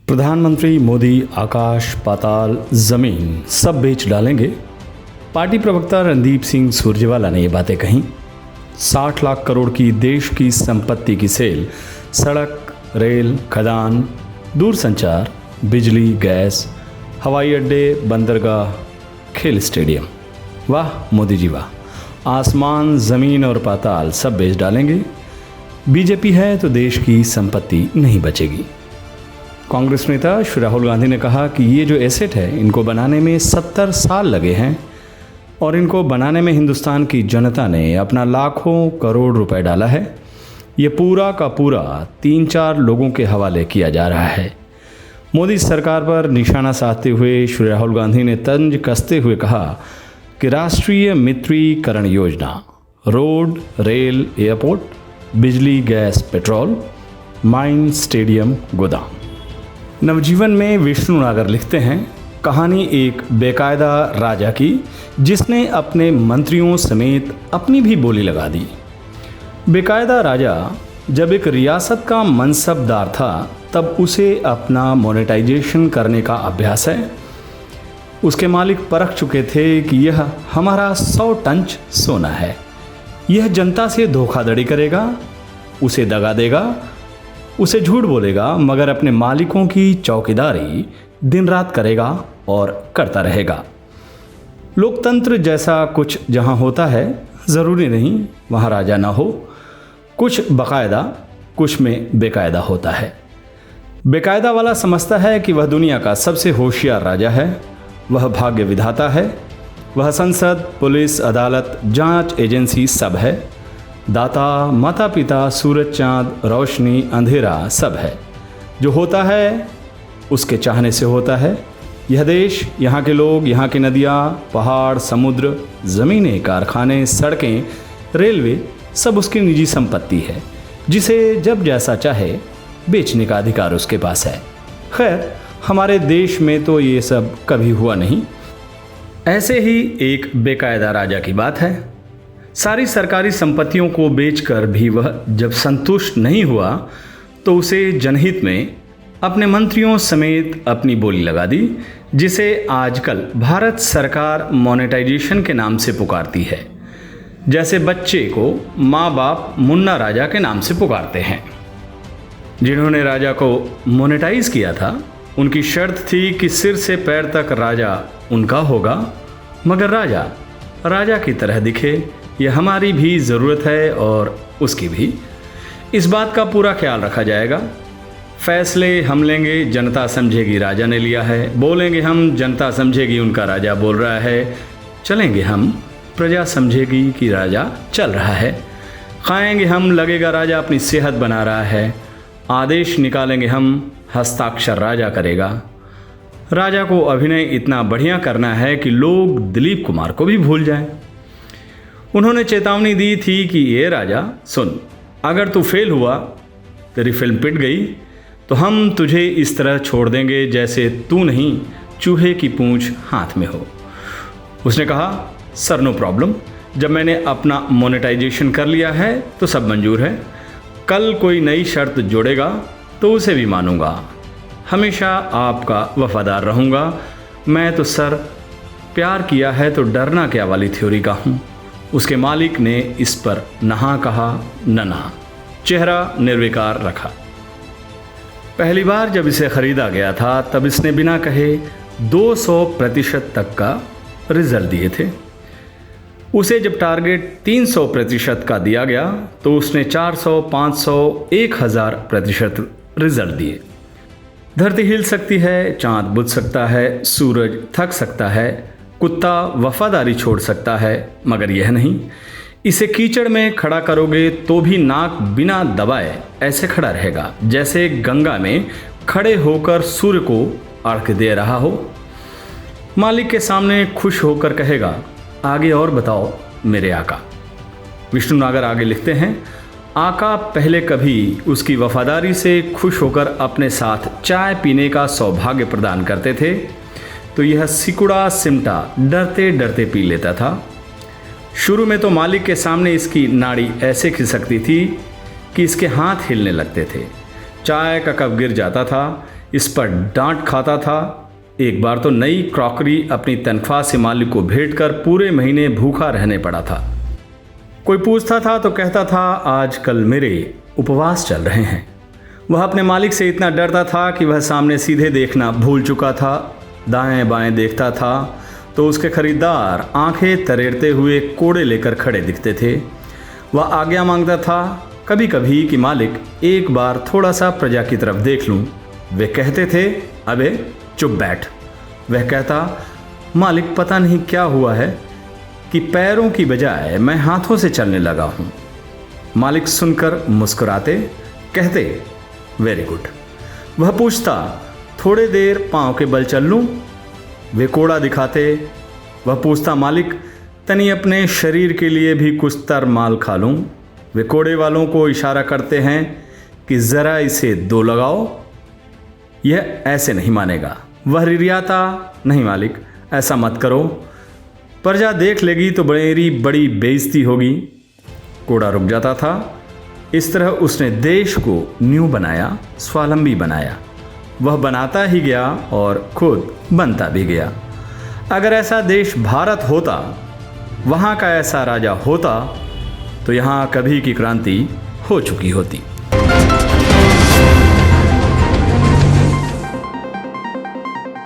प्रधानमंत्री मोदी आकाश पाताल जमीन सब बेच डालेंगे। पार्टी प्रवक्ता रणदीप सिंह सुरजेवाला ने ये बातें कहीं। 60 लाख करोड़ की देश की संपत्ति की सेल, सड़क, रेल, खदान, दूरसंचार, बिजली, गैस, हवाई अड्डे, बंदरगाह, खेल स्टेडियम। वाह मोदी जी वाह, आसमान, ज़मीन और पाताल सब बेच डालेंगे। बीजेपी है तो देश की संपत्ति नहीं बचेगी। कांग्रेस नेता श्री राहुल गांधी ने कहा कि ये जो एसेट है इनको बनाने में 70 साल लगे हैं और इनको बनाने में हिंदुस्तान की जनता ने अपना लाखों करोड़ रुपए डाला है। ये पूरा का पूरा 3-4 लोगों के हवाले किया जा रहा है। मोदी सरकार पर निशाना साधते हुए श्री राहुल गांधी ने तंज कसते हुए कहा कि राष्ट्रीय मित्रीकरण योजना, रोड, रेल, एयरपोर्ट, बिजली, गैस, पेट्रोल, माइन, स्टेडियम, गोदाम। नवजीवन में विष्णु नागर लिखते हैं, कहानी एक बेकायदा राजा की जिसने अपने मंत्रियों समेत अपनी भी बोली लगा दी। बेकायदा राजा जब एक रियासत का मनसबदार था तब उसे अपना मोनेटाइजेशन करने का अभ्यास है। उसके मालिक परख चुके थे कि यह हमारा 100 टन सोना है। यह जनता से धोखाधड़ी करेगा, उसे दगा देगा, उसे झूठ बोलेगा, मगर अपने मालिकों की चौकीदारी दिन रात करेगा और करता रहेगा। लोकतंत्र जैसा कुछ जहां होता है, ज़रूरी नहीं वहां राजा ना हो। कुछ बाकायदा, कुछ में बेकायदा होता है। बेकायदा वाला समझता है कि वह दुनिया का सबसे होशियार राजा है, वह भाग्य विधाता है, वह संसद, पुलिस, अदालत, जांच एजेंसी सब है, दाता, माता पिता, सूरज, चांद, रोशनी, अंधेरा सब है। जो होता है उसके चाहने से होता है। यह देश, यहाँ के लोग, यहाँ की नदियाँ, पहाड़, समुद्र, ज़मीनें, कारखाने, सड़कें, रेलवे सब उसकी निजी संपत्ति है जिसे जब जैसा चाहे बेचने का अधिकार उसके पास है। खैर, हमारे देश में तो ये सब कभी हुआ नहीं। ऐसे ही एक बेकायदा राजा की बात है। सारी सरकारी संपत्तियों को बेचकर भी वह जब संतुष्ट नहीं हुआ तो उसे जनहित में अपने मंत्रियों समेत अपनी बोली लगा दी, जिसे आजकल भारत सरकार मोनेटाइजेशन के नाम से पुकारती है। जैसे बच्चे को माँ बाप मुन्ना राजा के नाम से पुकारते हैं। जिन्होंने राजा को मोनेटाइज किया था उनकी शर्त थी कि सिर से पैर तक राजा उनका होगा, मगर राजा राजा की तरह दिखे, यह हमारी भी ज़रूरत है और उसकी भी। इस बात का पूरा ख्याल रखा जाएगा। फैसले हम लेंगे, जनता समझेगी राजा ने लिया है। बोलेंगे हम, जनता समझेगी उनका राजा बोल रहा है। चलेंगे हम, प्रजा समझेगी कि राजा चल रहा है। खाएंगे हम, लगेगा राजा अपनी सेहत बना रहा है। आदेश निकालेंगे हम, हस्ताक्षर राजा करेगा। राजा को अभिनय इतना बढ़िया करना है कि लोग दिलीप कुमार को भी भूल जाएं। उन्होंने चेतावनी दी थी कि ये राजा सुन, अगर तू फेल हुआ, तेरी फिल्म पिट गई, तो हम तुझे इस तरह छोड़ देंगे जैसे तू नहीं चूहे की पूंछ हाथ में हो। उसने कहा, सर नो प्रॉब्लम, जब मैंने अपना मोनेटाइजेशन कर लिया है तो सब मंजूर है। कल कोई नई शर्त जोड़ेगा तो उसे भी मानूंगा। हमेशा आपका वफादार रहूँगा। मैं तो सर प्यार किया है तो डरना क्या वाली थ्योरी का हूँ। उसके मालिक ने इस पर नहा कहा न नहा, चेहरा निर्विकार रखा। पहली बार जब इसे खरीदा गया था तब इसने बिना कहे 200% तक का रिजल्ट दिए थे। उसे जब टारगेट 300% का दिया गया तो उसने 400, 500, 1000% रिजल्ट दिए। धरती हिल सकती है, चांद बुझ सकता है, सूरज थक सकता है, कुत्ता वफादारी छोड़ सकता है, मगर यह नहीं। इसे कीचड़ में खड़ा करोगे तो भी नाक बिना दबाए ऐसे खड़ा रहेगा जैसे गंगा में खड़े होकर सूर्य को अर्घ दे रहा हो। मालिक के सामने खुश होकर कहेगा, आगे और बताओ मेरे आका। विष्णु नागर आगे लिखते हैं, आका पहले कभी उसकी वफादारी से खुश होकर अपने साथ चाय पीने का सौभाग्य प्रदान करते थे तो यह सिकुड़ा सिमटा डरते डरते पी लेता था। शुरू में तो मालिक के सामने इसकी नाड़ी ऐसे खिसकती थी कि इसके हाथ हिलने लगते थे। चाय का कप गिर जाता था इस पर डांट खाता था। एक बार तो नई क्रॉकरी अपनी तनख्वाह से मालिक को भेंट कर पूरे महीने भूखा रहने पड़ा था। कोई पूछता था तो कहता था आज कल मेरे उपवास चल रहे हैं। वह अपने मालिक से इतना डरता था कि वह सामने सीधे देखना भूल चुका था। दाएं बाएं देखता था तो उसके खरीदार आंखें तरेरते हुए कोड़े लेकर खड़े दिखते थे। वह आज्ञा मांगता था कभी कभी कि मालिक एक बार थोड़ा सा प्रजा की तरफ देख लूं। वे कहते थे अबे चुप बैठ। वह कहता मालिक पता नहीं क्या हुआ है कि पैरों की बजाय मैं हाथों से चलने लगा हूं। मालिक सुनकर मुस्कुराते, कहते वेरी गुड। वह पूछता थोड़े देर पांव के बल चल लूं। वे कोड़ा दिखाते। वह पूछता मालिक तनी अपने शरीर के लिए भी कुछ तर माल खा लूं। वे कोड़े वालों को इशारा करते हैं कि ज़रा इसे 2 लगाओ। यह ऐसे नहीं मानेगा। वह रिरियाता नहीं मालिक ऐसा मत करो, प्रजा देख लेगी तो मेरी बड़ी बेइज्जती होगी। कोड़ा रुक जाता था। इस तरह उसने देश को न्यू बनाया, स्वावलंबी बनाया। वह बनाता ही गया और खुद बनता भी गया। अगर ऐसा देश भारत होता, वहाँ का ऐसा राजा होता तो यहाँ कभी की क्रांति हो चुकी होती।